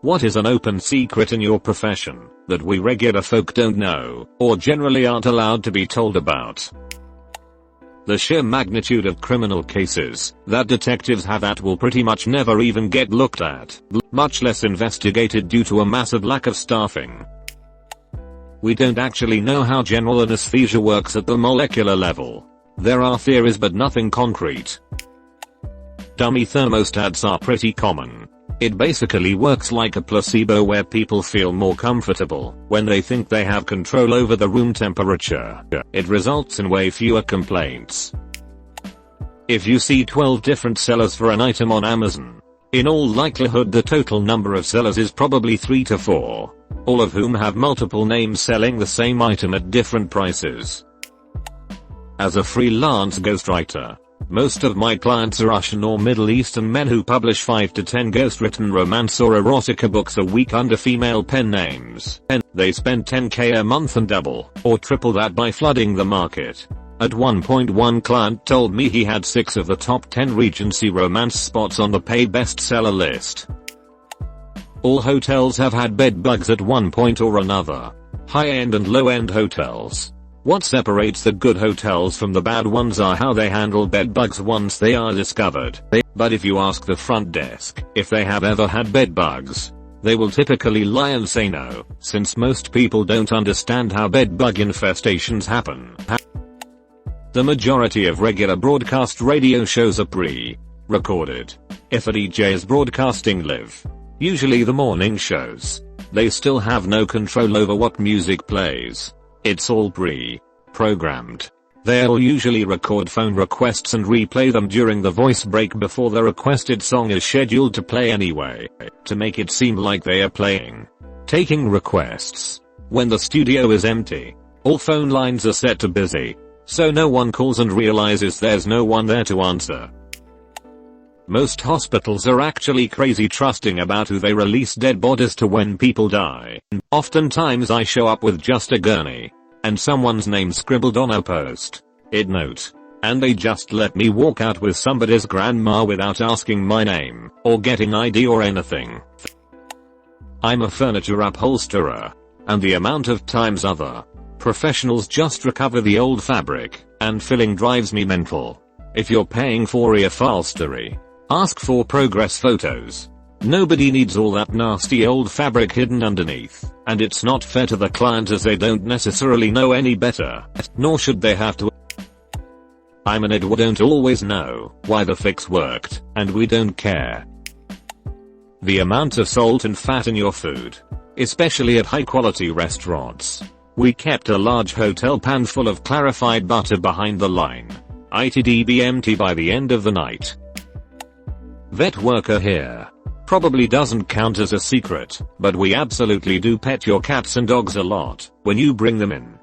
What is an open secret in your profession that we regular folk don't know, or generally aren't allowed to be told about? The sheer magnitude of criminal cases that detectives have at will pretty much never even get looked at, much less investigated due to a massive lack of staffing. We don't actually know how general anesthesia works at the molecular level. There are theories but nothing concrete. Dummy thermostats are pretty common. It basically works like a placebo where people feel more comfortable when they think they have control over the room temperature. It results in way fewer complaints. If you see 12 different sellers for an item on Amazon, in all likelihood the total number of sellers is probably 3 to 4, all of whom have multiple names selling the same item at different prices. As a freelance ghostwriter, most of my clients are Russian or Middle Eastern men who publish 5 to 10 ghost-written romance or erotica books a week under female pen names. They spend $10K a month and double or triple that by flooding the market. At one point one client told me he had 6 of the top 10 Regency romance spots on the paid bestseller list. All hotels have had bed bugs at one point or another. High-end and low-end hotels. What separates the good hotels from the bad ones are how they handle bed bugs once they are discovered. But if you ask the front desk if they have ever had bed bugs, they will typically lie and say no, since most people don't understand how bed bug infestations happen. The majority of regular broadcast radio shows are pre-recorded. If a DJ is broadcasting live, usually the morning shows, they still have no control over what music plays. It's all pre-programmed. They'll usually record phone requests and replay them during the voice break before the requested song is scheduled to play anyway, to make it seem like they are taking requests. When the studio is empty, all phone lines are set to busy, so no one calls and realizes there's no one there to answer. Most hospitals are actually crazy trusting about who they release dead bodies to when people die. Oftentimes I show up with just a gurney and someone's name scribbled on a post-it note, and they just let me walk out with somebody's grandma without asking my name or getting ID or anything. I'm a furniture upholsterer, and the amount of times other professionals just recover the old fabric and filling drives me mental. If you're paying for reupholstery, ask for progress photos. Nobody needs all that nasty old fabric hidden underneath, and it's not fair to the client as they don't necessarily know any better, nor should they have to. I'm an idiot, don't always know why the fix worked, and we don't care. The amount of salt and fat in your food, especially at high quality restaurants. We kept a large hotel pan full of clarified butter behind the line. It'd empty by the end of the night. Vet worker here. Probably doesn't count as a secret, but we absolutely do pet your cats and dogs a lot when you bring them in.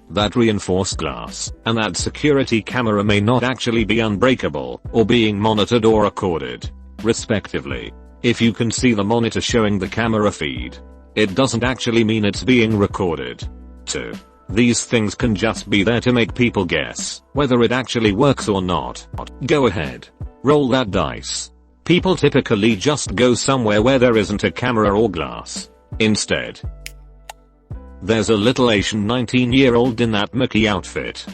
That reinforced glass and that security camera may not actually be unbreakable or being monitored or recorded, respectively. If you can see the monitor showing the camera feed, it doesn't actually mean it's being recorded. 2. These things can just be there to make people guess whether it actually works or not. Go ahead. Roll that dice. People typically just go somewhere where there isn't a camera or glass. Instead, there's a little Asian 19-year-old in that Mickey outfit.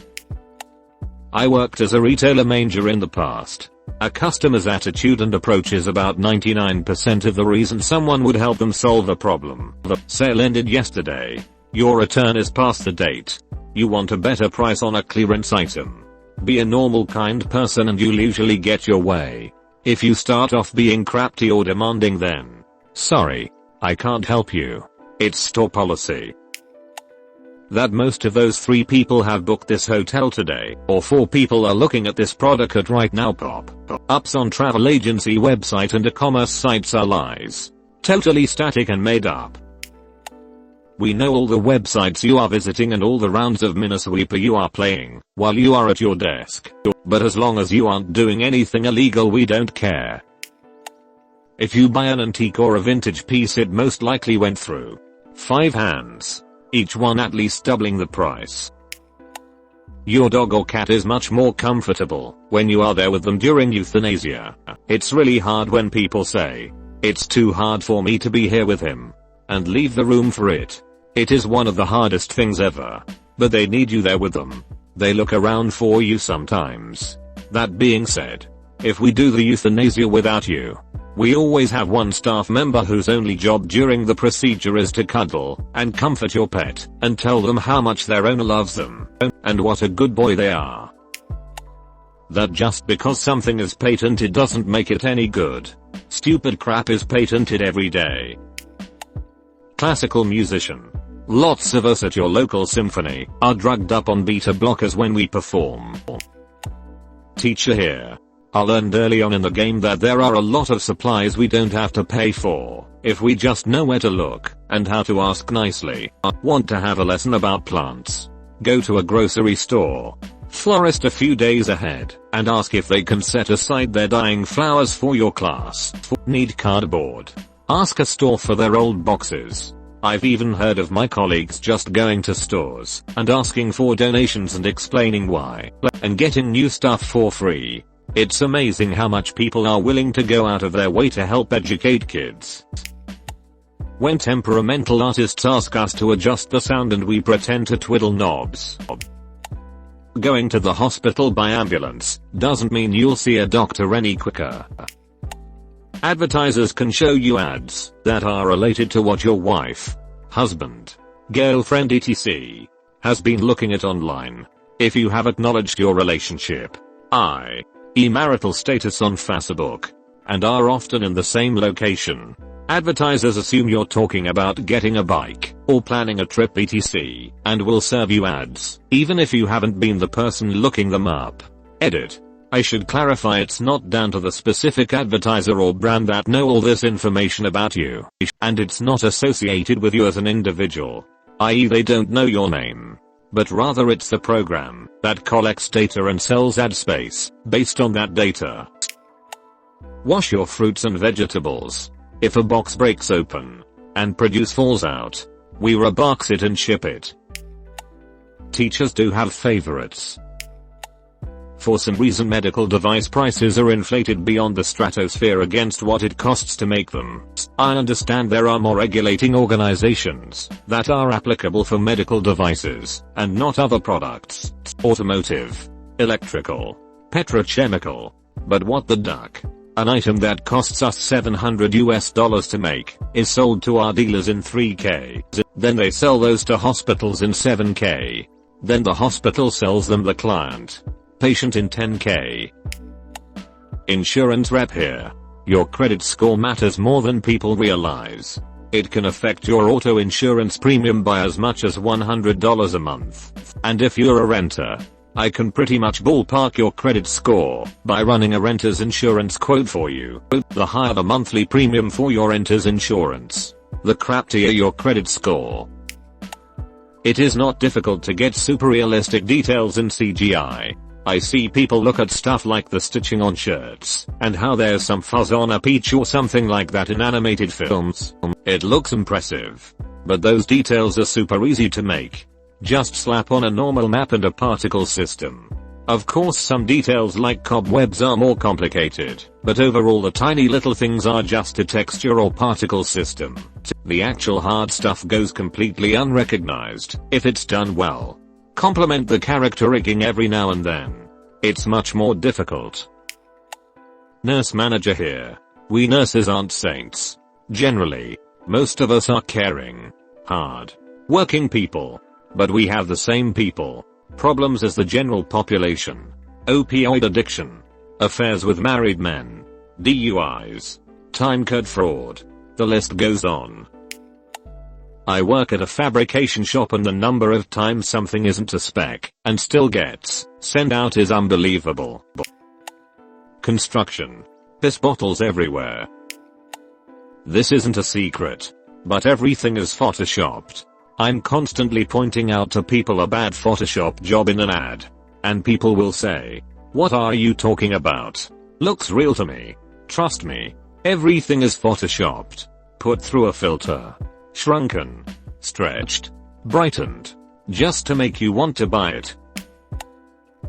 I worked as a retailer manager in the past. A customer's attitude and approach is about 99% of the reason someone would help them solve a problem. The sale ended yesterday. Your return is past the date. You want a better price on a clearance item. Be a normal kind person and you'll usually get your way. If you start off being crafty or demanding, then sorry, I can't help you. It's store policy. That most of those 3 people have booked this hotel today, or 4 people are looking at this product at right now. Pop-ups on travel agency website and e-commerce sites are lies. Totally static and made up. We know all the websites you are visiting and all the rounds of Minesweeper you are playing while you are at your desk. But as long as you aren't doing anything illegal, we don't care. If you buy an antique or a vintage piece, it most likely went through 5 hands, each one at least doubling the price. Your dog or cat is much more comfortable when you are there with them during euthanasia. It's really hard when people say, It's too hard for me to be here with him. And leave the room for it. It is one of the hardest things ever. But they need you there with them. They look around for you sometimes. That being said, if we do the euthanasia without you, we always have one staff member whose only job during the procedure is to cuddle and comfort your pet and tell them how much their owner loves them and what a good boy they are. That just because something is patented doesn't make it any good. Stupid crap is patented every day. Classical musician. Lots of us at your local symphony are drugged up on beta blockers when we perform. Teacher here. I learned early on in the game that there are a lot of supplies we don't have to pay for, if we just know where to look, and how to ask nicely. Want to have a lesson about plants? Go to a grocery store. Florist a few days ahead, and ask if they can set aside their dying flowers for your class. Need cardboard? Ask a store for their old boxes. I've even heard of my colleagues just going to stores and asking for donations and explaining why, and getting new stuff for free. It's amazing how much people are willing to go out of their way to help educate kids. When temperamental artists ask us to adjust the sound and we pretend to twiddle knobs. Going to the hospital by ambulance doesn't mean you'll see a doctor any quicker. Advertisers can show you ads that are related to what your wife, husband, girlfriend etc. has been looking at online. If you have acknowledged your relationship, i.e. marital status on Facebook, and are often in the same location, advertisers assume you're talking about getting a bike or planning a trip etc. and will serve you ads, even if you haven't been the person looking them up. Edit. I should clarify it's not down to the specific advertiser or brand that know all this information about you, and it's not associated with you as an individual, i.e. they don't know your name, but rather it's the program that collects data and sells ad space based on that data. Wash your fruits and vegetables. If a box breaks open and produce falls out, we rebox it and ship it. Teachers do have favorites. For some reason medical device prices are inflated beyond the stratosphere against what it costs to make them. I understand there are more regulating organizations that are applicable for medical devices and not other products. Automotive, electrical, petrochemical. But what the duck? An item that costs us $700 to make is sold to our dealers in $3K. Then they sell those to hospitals in $7K. Then the hospital sells them the client. Patient in $10K. Insurance rep here. Your credit score matters more than people realize. It can affect your auto insurance premium by as much as $100 a month. And if you're a renter, I can pretty much ballpark your credit score by running a renter's insurance quote for you. The higher the monthly premium for your renter's insurance, the crappier your credit score. It is not difficult to get super realistic details in CGI. I see people look at stuff like the stitching on shirts and how there's some fuzz on a peach or something like that in animated films. It looks impressive. But those details are super easy to make. Just slap on a normal map and a particle system. Of course some details like cobwebs are more complicated, but overall the tiny little things are just a texture or particle system. The actual hard stuff goes completely unrecognized if it's done well. Complement the character rigging every now and then. It's much more difficult. Nurse manager here. We nurses aren't saints. Generally, most of us are caring, hard, working people. But we have the same problems as the general population. Opioid addiction, affairs with married men, DUIs, time card fraud. The list goes on. I work at a fabrication shop and the number of times something isn't to spec and still gets sent out is unbelievable. Construction. Piss bottles everywhere. This isn't a secret, but everything is photoshopped. I'm constantly pointing out to people a bad Photoshop job in an ad. And people will say, "What are you talking about? Looks real to me." Trust me, everything is photoshopped. Put through a filter. Shrunken. Stretched. Brightened. Just to make you want to buy it.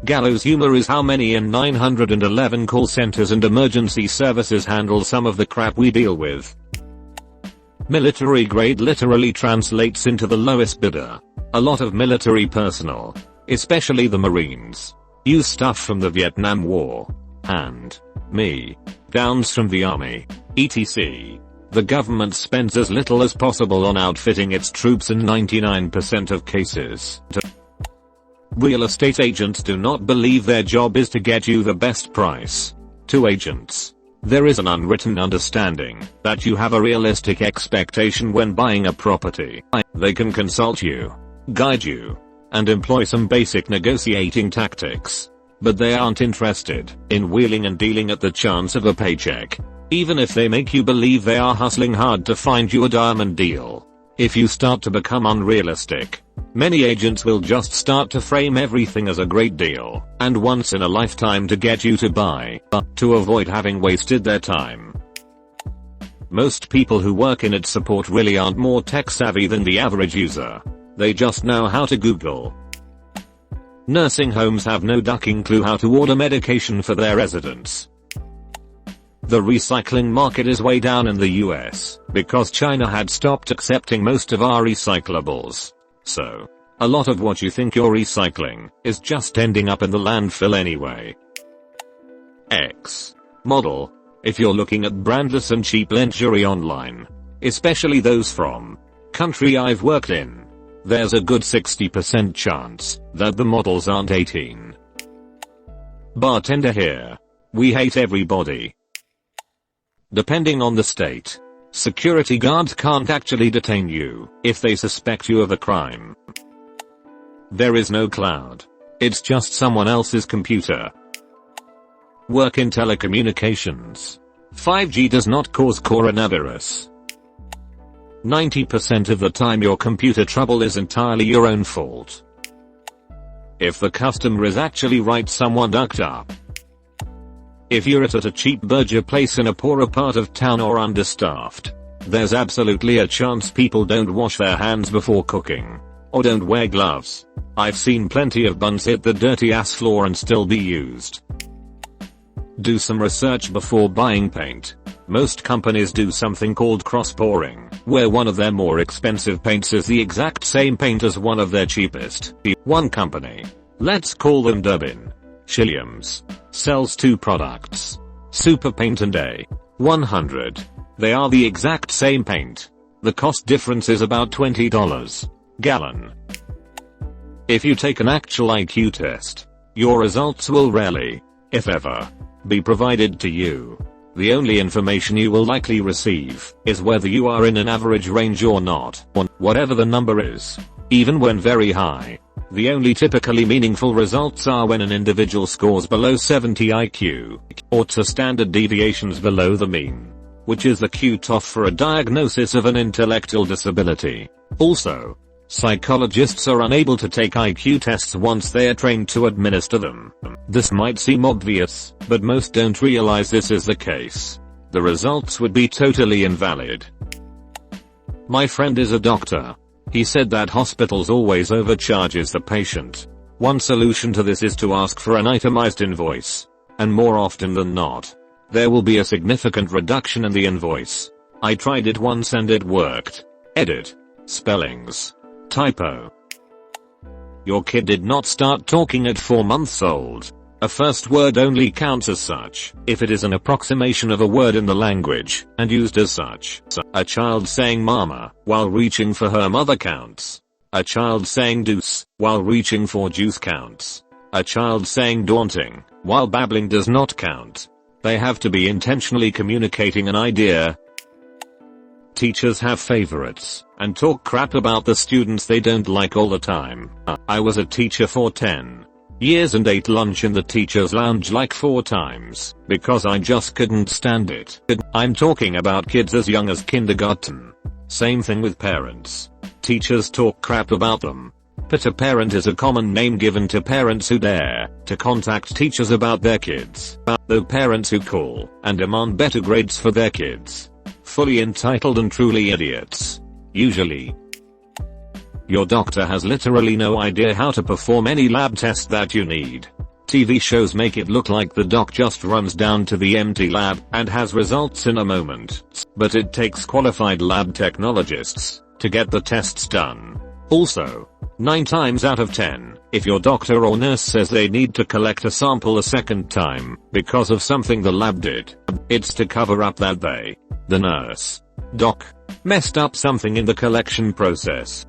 Gallows humor is how many in 911 call centers and emergency services handle some of the crap we deal with. Military grade literally translates into the lowest bidder. A lot of military personnel, especially the Marines, use stuff from the Vietnam War. Hand me downs from the army, etc. The government spends as little as possible on outfitting its troops in 99% of cases. Real estate agents do not believe their job is to get you the best price. To agents, there is an unwritten understanding that you have a realistic expectation when buying a property. They can consult you, guide you, and employ some basic negotiating tactics. But they aren't interested in wheeling and dealing at the chance of a paycheck, even if they make you believe they are hustling hard to find you a diamond deal. If you start to become unrealistic, many agents will just start to frame everything as a great deal and once in a lifetime to get you to buy, to avoid having wasted their time. Most people who work in its support really aren't more tech savvy than the average user. They just know how to Google. Nursing homes have no ducking clue how to order medication for their residents. The recycling market is way down in the US because China had stopped accepting most of our recyclables. So, a lot of what you think you're recycling is just ending up in the landfill anyway. X model. If you're looking at brandless and cheap lingerie online, especially those from country I've worked in, there's a good 60% chance that the models aren't 18. Bartender here. We hate everybody. Depending on the state, security guards can't actually detain you if they suspect you of a crime. There is no cloud. It's just someone else's computer. Work in telecommunications. 5G does not cause coronavirus. 90% of the time your computer trouble is entirely your own fault. If the customer is actually right, someone ducked up. If you're at a cheap burger place in a poorer part of town or understaffed, there's absolutely a chance people don't wash their hands before cooking, or don't wear gloves. I've seen plenty of buns hit the dirty ass floor and still be used. Do some research before buying paint. Most companies do something called cross-pouring, where one of their more expensive paints is the exact same paint as one of their cheapest. One company, let's call them Durbin Shilliams, sells two products, Super Paint and A100. They are the exact same paint. The cost difference is about $20 gallon. If you take an actual IQ test, your results will rarely, if ever, be provided to you. The only information you will likely receive is whether you are in an average range or not, whatever the number is. Even when very high, the only typically meaningful results are when an individual scores below 70 IQ, or to standard deviations below the mean, which is the cutoff for a diagnosis of an intellectual disability. Also, psychologists are unable to take IQ tests once they are trained to administer them. This might seem obvious, but most don't realize this is the case. The results would be totally invalid. My friend is a doctor. He said that hospitals always overcharges the patient. One solution to this is to ask for an itemized invoice. And more often than not, there will be a significant reduction in the invoice. I tried it once and it worked. Edit. Spellings. Typo. Your kid did not start talking at 4 months old. A first word only counts as such if it is an approximation of a word in the language and used as such. A child saying mama while reaching for her mother counts. A child saying deuce while reaching for juice counts. A child saying daunting while babbling does not count. They have to be intentionally communicating an idea. Teachers have favorites and talk crap about the students they don't like all the time. I was a teacher for 10 years and ate lunch in the teacher's lounge like 4 times because I just couldn't stand it. I'm talking about kids as young as kindergarten. Same thing with parents. Teachers talk crap about them. But a parent is a common name given to parents who dare to contact teachers about their kids. The parents who call and demand better grades for their kids. Fully entitled and truly idiots. Usually. Your doctor has literally no idea how to perform any lab test that you need. TV shows make it look like the doc just runs down to the empty lab and has results in a moment, but it takes qualified lab technologists to get the tests done. Also, 9 times out of 10, if your doctor or nurse says they need to collect a sample a second time because of something the lab did, it's to cover up that they, the nurse, doc, messed up something in the collection process.